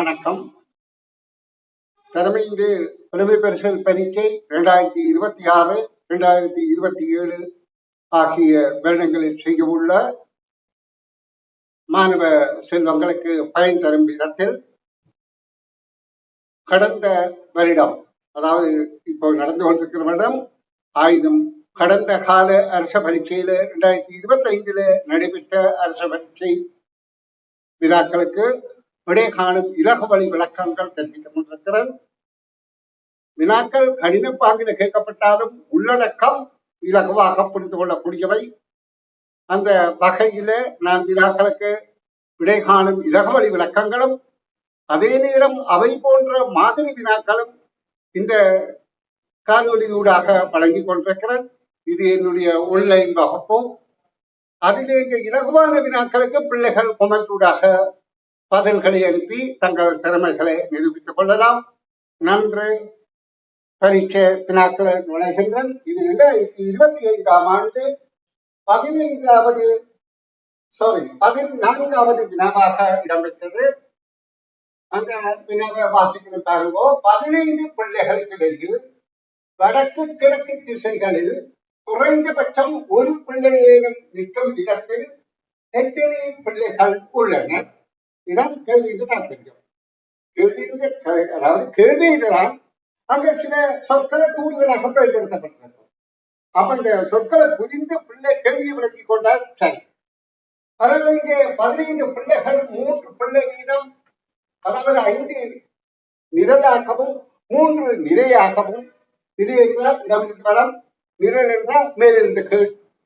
வணக்கம். தலைமையின்றி புலமை பரிசல் பரீட்சை 2026, 2027 ஆகிய வருடங்களில் செய்யவுள்ள மாணவ செல்வங்களுக்கு பயன் தரும் விதத்தில் கடந்த வருடம், அதாவது இப்போ நடந்து கொண்டிருக்கிற வருடம் ஆயுதம் கடந்த கால அரச பரீட்சையில 2025 நடைபெற்ற அரச பரீட்சை வினாக்களுக்கு விடை காணும் இலகு வழி விளக்கங்கள் கற்பித்துக் கொண்டிருக்கிறது. வினாக்கள் கடின பாங்கில கேட்கப்பட்டாலும் உள்ளடக்கம் இலகுவாக புரிந்து கொள்ளக்கூடியவை. அந்த வகையில நாம் வினாக்களுக்கு விடை காணும் இலகு வழி விளக்கங்களும் அதே நேரம் அவை போன்ற மாதிரி வினாக்களும் இந்த காணொலியூடாக வழங்கி கொண்டிருக்கிறது. இது என்னுடைய ஆன்லைன் வகுப்பு. அதிலே இந்த இலகுவான வினாக்களுக்கு பிள்ளைகள் கொமெண்டூடாக பதில்களை அனுப்பி தங்கள் திறமைகளை நிரூபித்துக் கொள்ளலாம். நன்று. பரீட்சை வினாக்களை நுழைகின்றன. இது 2025ஆம் ஆண்டு 14வது வினாவாக இடம்பெற்றது. அந்த வினாவை வாசிக்கிற பாருங்கோ. 15 பிள்ளைகளுக்கு இடையில் வடக்கு கிழக்கு திசைகளில் குறைந்தபட்சம் ஒரு பிள்ளையேனும் நிற்கும் விதத்தில் எத்தனை பிள்ளைகள் உள்ளன? இதான் கேள்வி. அதாவது கேள்வியில்தான் அங்க சில சொற்களை கூடுதலாக பயன்படுத்தப்பட்டிருக்கும். அப்ப இந்த சொற்களை புரிந்து பிள்ளை கேள்வி விளக்கி கொண்டால் சரி. அதாவது இங்கே 15 பிள்ளைகள் 3 பிள்ளை வீதம், அதாவது 5 நிரலாகவும் 3 நிறையாகவும், இது என்றால் இடமிருந்தாலும் நிரல் என்றால் மேலிருந்து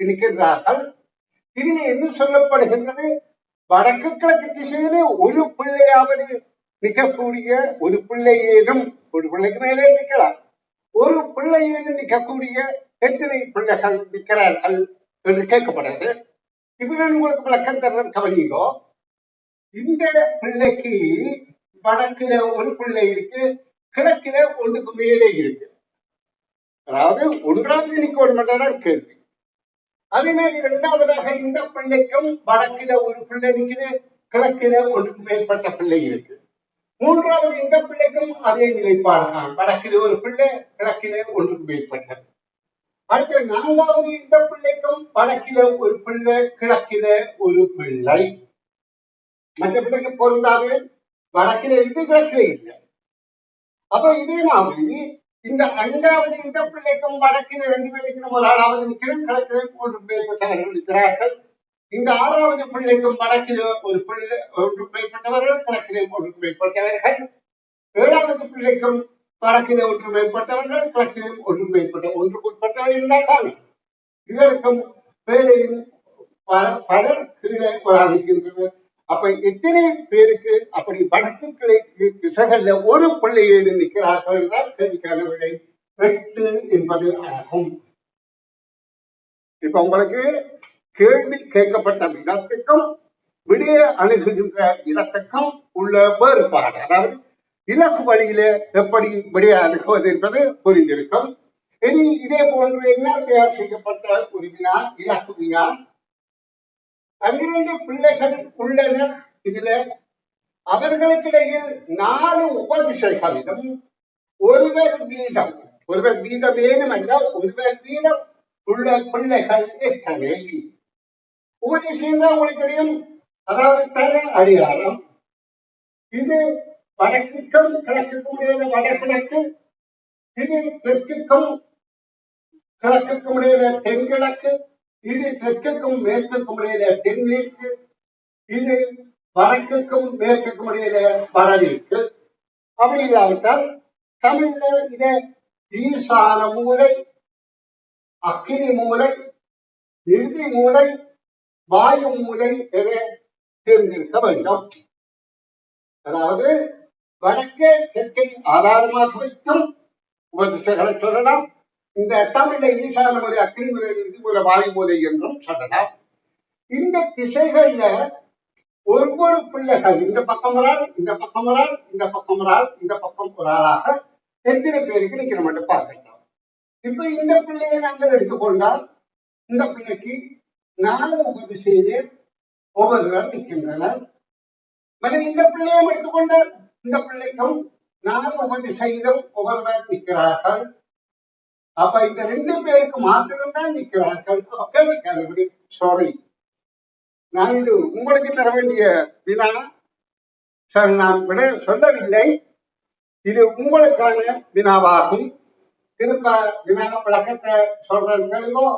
நிற்கின்றார்கள். இதில் என்ன சொல்லப்படுகின்றது? வடக்கு கிழக்கு திசையிலே ஒரு பிள்ளையாவது நிற்கக்கூடிய ஒரு பிள்ளையேனும், ஒரு பிள்ளைக்கு மேலே நிற்கலாம், ஒரு பிள்ளையேனும் நிற்கக்கூடிய எத்தனை பிள்ளைகள் நிற்கிறார்கள் என்று கேட்கப்படுது. இவர்கள் உங்களுக்கு விளக்கம் தர கவனிங்கோ. இந்த பிள்ளைக்கு வடக்குல ஒரு பிள்ளை இருக்கு, கிழக்கில ஒன்றுக்கு மேலே இருக்கு. அதாவது ஒன்றாவது நிற்க மட்டும்தான் கேள்வி. அதே மாதிரி 2வதாக இந்த பிள்ளைக்கும் வடக்கில ஒரு பிள்ளை இருக்குது, கிழக்கில ஒன்றுக்கு மேற்பட்ட பிள்ளை இருக்கு. 3வது இந்த பிள்ளைக்கும் அதே நிலைப்பாடு தான். வடக்கில ஒரு பிள்ளை, கிழக்கில ஒன்றுக்கு மேற்பட்டது. அடுத்த 4வது இந்த பிள்ளைக்கும் வடக்கில ஒரு பிள்ளை, கிழக்கில ஒரு பிள்ளை. மற்ற பிள்ளைக்கு பொருந்தாது. வடக்கில இருந்து கிழக்கில இல்லை. அப்ப இதே மாதிரி இந்த 5வது இந்த பிள்ளைக்கும் வடக்கில 2 பேருக்கும் ஒரு ஆளாவது நிற்கிறேன், கிழக்கில 3 மேற்பட்டவர்கள் இருக்கிறார்கள். இந்த 6வது பிள்ளைக்கும் வடக்கில ஒரு பிள்ளை, 1 மேற்பட்டவர்கள், கிழக்கில 1 மேற்பட்டவர்கள். 7வது பிள்ளைக்கும் வடக்கில 1 மேற்பட்டவர்கள், கிழக்கில 1 மேற்பட்டவர்கள் இருந்தால் தானே இவருக்கும் வேலையும் பலர் கீழே இருக்கின்றனர். அப்ப எத்தனை பேருக்கு அப்படி வடக்கு கிழக்கு திசைகள்ல ஒரு பிள்ளையை நிற்கிறார்கள் என்றால் கேள்விக்கான விடை 8 என்பது ஆகும். இப்ப உங்களுக்கு கேள்வி கேட்கப்பட்ட விதத்துக்கும் விடைய அணுகுகின்ற விதத்துக்கும் உள்ள வேறுபாடு, அதாவது இலக்கு வழியில எப்படி விடைய அணுகுவது என்பது புரிந்திருக்கும். இனி இதே போன்று என்ன தயார் செய்யப்பட்ட ஒரு வினா, இலக்கு வினா. 12 பிள்ளைகள் உள்ளனர். இதுல அவர்களுக்கிடையில் 4 உபதிசைகளிலும் ஒருவர் வீதம் வேணுமல்ல, ஒருவர் வீதம் உள்ள பிள்ளைகள் எத்தனை? உபதிசைன்னா உங்களுக்கு தெரியும், அதாவது தர அடியாளம். இது வடக்குக்கும் கிழக்குக்கும் இடையில வடகிழக்கு, இது தெற்குக்கும் கிழக்குக்கும் இடையில தென்கிழக்கு, இது தெற்குக்கும் மேற்குக்கும் இடையில தென்மேற்கு, இது வடக்குக்கும் மேற்குக்கும் இடையில வடமேற்கு. அப்படி இல்லாவிட்டால் தமிழ்ல இத ஈசான மூலை, அக்கினி மூலை, நிதி மூலை, வாயு மூலை என தெரிந்திருக்க வேண்டும். அதாவது வடக்கே தெற்கை ஆதாரமாக வைத்தும் உபதிசைகளை சொல்லலாம். இந்த தமிழை ஈசான மூலை, அக்கினி மூலை, நிதி மூலை, வாயு மூலை என்றும் சொல்லலாம். இந்த திசைகள்ல ஒவ்வொரு பிள்ளைகள் இந்த பக்கம் ஒரு ஆள், இந்த பக்கம் ஒரு ஆள், இந்த பக்கம் ஒரு ஆள், இந்த பக்கம் ஒரு ஆளாக எத்தனை பேருக்கு நிற்கிற மட்டும் பார்க்கலாம். இப்ப இந்த பிள்ளையை நாங்கள் எடுத்துக்கொண்டால் இந்த பிள்ளைக்கு 4 உபதிசையிலே ஒவ்வொருவர் நிற்கின்றனர். இந்த பிள்ளையை எடுத்துக்கொண்டால் இந்த பிள்ளைக்கும் 4 உபதிசையிலும் ஒவ்வொருவர் நிற்கிறார்கள். அப்ப இந்த 2 பேருக்கு மாத்திரம்தான் நிற்கிறார்கள். கேள்விக்காரர்கள் சாரி, நான் இது உங்களுக்கு தர வேண்டிய வினா சார், நான் விட சொல்லவில்லை. இது உங்களுக்கான வினாவாகும். திரும்ப வினா விளக்கத்தை சொல்றேன் கேளுங்கோ.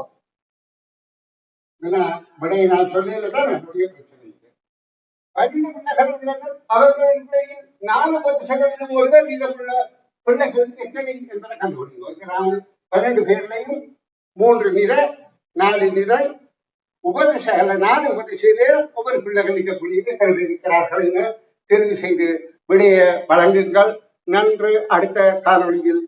வினா விடையை நான் சொல்லதான் என்னுடைய பிரச்சனை. 12 பிள்ளைகள் உள்ளனர். அவர்களுடைய 4 உபதிசைகளிலும் ஒருவர் மீத பிள்ளைகளுக்கு எத்தனை என்பதை கண்டுபிடிங்க. 12 பேர்லையும் 3 நிறை 4 நிறை உபதிசைகள் 4 உபதிசையிலே ஒவ்வொரு பிள்ளைகள் இருக்கக்கூடிய இருக்கிறார்கள் என தெரிவு செய்து விடைய வழங்குங்கள். நன்று. அடுத்த காணொளியில்